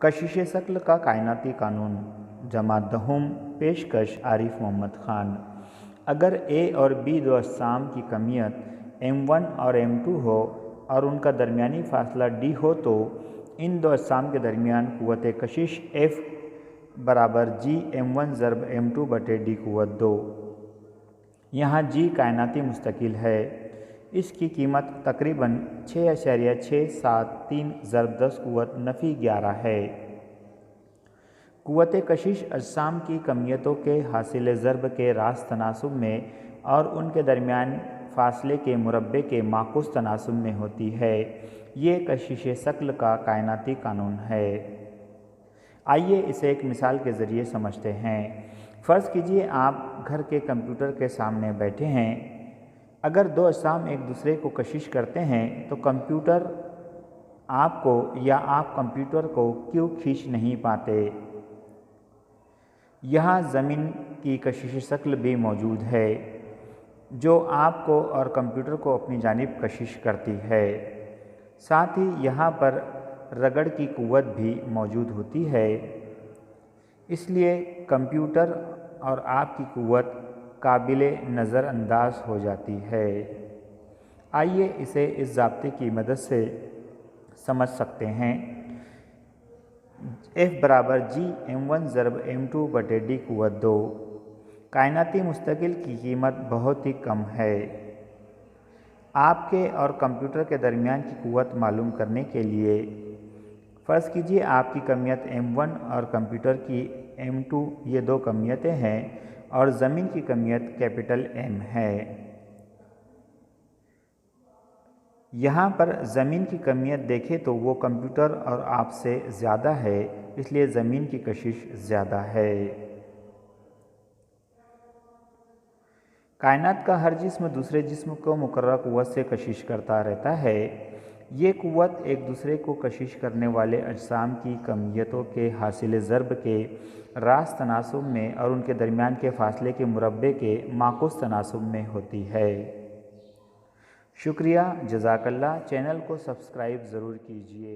कशिश शक्ल का कायनाती कानून जमात दहुम पेशकश आरिफ मोहम्मद ख़ान। अगर ए और बी दो अजसाम की कमियत m1 और m2 हो और उनका दरमियानी फासला d हो तो इन दो अजसाम के दरमियान क़ुव्वत कशिश F बराबर g m1 ज़रब m2 बटे d क़ुव्वत 2। यहाँ g कायनाती मुस्तकिल है। इसकी कीमत तकरीबन 6.673 ज़रब 10 क़ुव्वत नफ़ी 11 है। क़ुव्वत कशिश अजसाम की कमियतों के हासिल ज़रब के रास्त तनासुब में और उनके दरमियान फ़ासले के मुरब्बे के माकूस तनासुब में होती है। ये कशिश शक्ल का कायनाती कानून है। आइए इसे एक मिसाल के ज़रिए समझते हैं। फ़र्ज़ कीजिए आप घर के कंप्यूटर के सामने बैठे हैं। अगर दो अजसाम एक दूसरे को कशिश करते हैं तो कंप्यूटर आपको या आप कंप्यूटर को क्यों खींच नहीं पाते? यहाँ ज़मीन की कशिश शक्ल भी मौजूद है जो आपको और कंप्यूटर को अपनी जानिब कशिश करती है। साथ ही यहाँ पर रगड़ की क़ुव्वत भी मौजूद होती है। इसलिए कंप्यूटर और आपकी क़ुव्वत काबिल नज़रअंदाज हो जाती है। आइए इसे इस ज़ाब्ते की मदद से समझ सकते हैं। F बराबर g m1 ज़रब m2 बटे d क़ुव्वत 2। कायनाती मुस्तकिल की कीमत बहुत ही कम है। आपके और कंप्यूटर के दरमियान की क़ुव्वत मालूम करने के लिए फ़र्ज़ कीजिए आपकी कमियत m1 और कंप्यूटर की m2 ये दो कमियतें हैं और ज़मीन की कमियत कैपिटल M है। यहाँ पर ज़मीन की कमियत देखें तो वो कंप्यूटर और आपसे ज़्यादा है, इसलिए ज़मीन की कशिश ज़्यादा है। कायनात का हर जिस्म दूसरे जिस्म को मुकर्रर क़ुव्वत से कशिश करता रहता है। ये क़ुव्वत एक दूसरे को कशिश करने वाले अजसाम की कमियतों के हासिल ज़रब के रास्त तनासुब में और उनके दरमियान के फ़ासले के मुरब्बे के माकूस तनासुब में होती है। शुक्रिया, जज़ाकल्लाह। चैनल को सब्सक्राइब ज़रूर कीजिए।